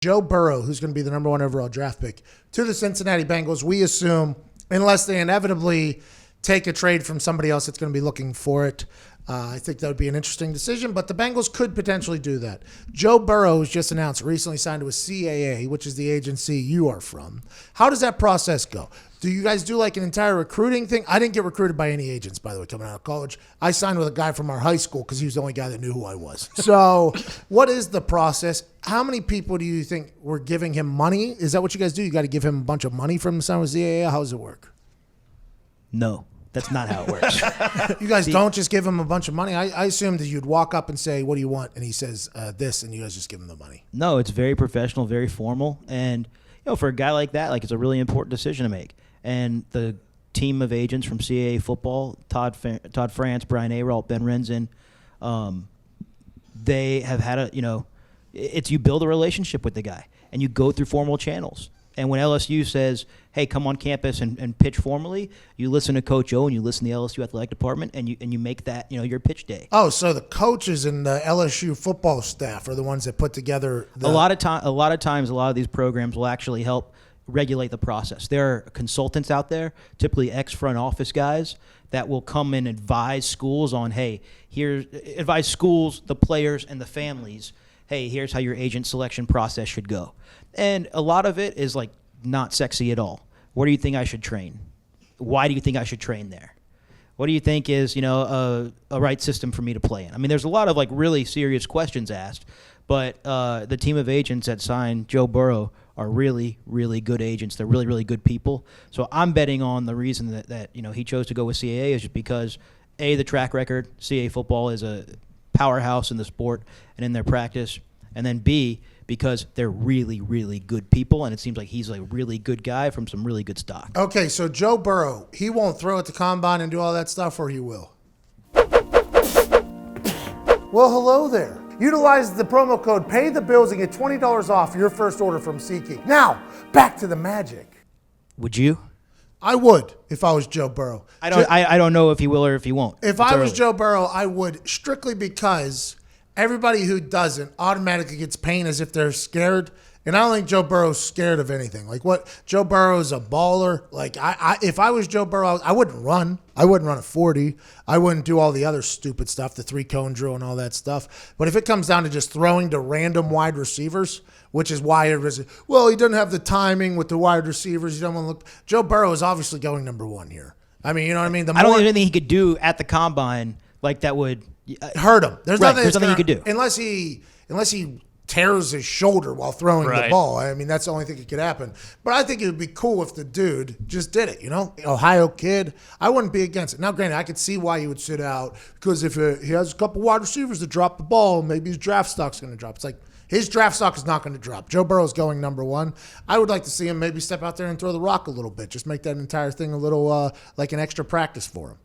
Joe Burrow, who's going to be the number 1 overall draft pick, to the Cincinnati Bengals. We assume, unless they inevitably take a trade from somebody else that's going to be looking for it, I think that would be an interesting decision, but the Bengals could potentially do that. Joe Burrow was just announced, recently signed to a CAA, which is the agency you are from. How does that process go? Do you guys do like an entire recruiting thing? I didn't get recruited by any agents, by the way, coming out of college. I signed with a guy from our high school because he was the only guy that knew who I was. So what is the process? How many people do you think were giving him money? Is that what you guys do? You got to give him a bunch of money from the sign with CAA? How does it work? No. That's not how it works. You guys don't just give him a bunch of money? I assumed that you'd walk up and say, what do you want? And he says this, and you guys just give him the money. No, it's very professional, very formal. And, for a guy like that, it's a really important decision to make. And the team of agents from CAA football, Todd France, Brian Aralt, Ben Renzen, they have had it's you build a relationship with the guy, and you go through formal channels. And when LSU says, hey, come on campus and pitch formally, you listen to Coach O and you listen to the LSU athletic department, and you make that your pitch day. Oh, so the coaches and the LSU football staff are the ones that put together a lot of times a lot of these programs will actually help regulate the process. There are consultants out there, typically ex-front office guys, that will come and advise schools on, advise schools, the players, and the families, hey, here's how your agent selection process should go. And a lot of it is not sexy at all. Where do you think I should train? Why do you think I should train there? What do you think is, a right system for me to play in? I mean, there's a lot of really serious questions asked, but the team of agents that signed Joe Burrow are really, really good agents. They're really, really good people. So I'm betting on the reason that he chose to go with CAA is just because, A, the track record. CAA football is a powerhouse in the sport and in their practice. And then B, because they're really, really good people, and it seems like he's a really good guy from some really good stock. Okay, so Joe Burrow, he won't throw at the combine and do all that stuff, or he will? Well, hello there. Utilize the promo code PAYTHEBILLS and get $20 off your first order from SeatGeek. Now, back to the magic. Would you? I would if I was Joe Burrow. I don't know if he will or if he won't. If I was Joe Burrow, I would, strictly because everybody who doesn't automatically gets pain as if they're scared. And I don't think Joe Burrow's scared of anything. Joe Burrow's a baller. If I was Joe Burrow, I wouldn't run. I wouldn't run a 40. I wouldn't do all the other stupid stuff, the 3-cone drill and all that stuff. But if it comes down to just throwing to random wide receivers, which is why everybody's, he doesn't have the timing with the wide receivers. He doesn't want to look. Joe Burrow is obviously going number 1 here. I mean, you know what I mean? I don't think anything he could do at the combine that would hurt him. There's nothing he could do. Unless he tears his shoulder while throwing the ball. I mean, that's the only thing that could happen. But I think it would be cool if the dude just did it, Ohio kid. I wouldn't be against it. Now, granted, I could see why he would sit out, because if he has a couple wide receivers that drop the ball, maybe his draft stock's going to drop. It's his draft stock is not going to drop. Joe Burrow's going number 1. I would like to see him maybe step out there and throw the rock a little bit. Just make that entire thing a little like an extra practice for him.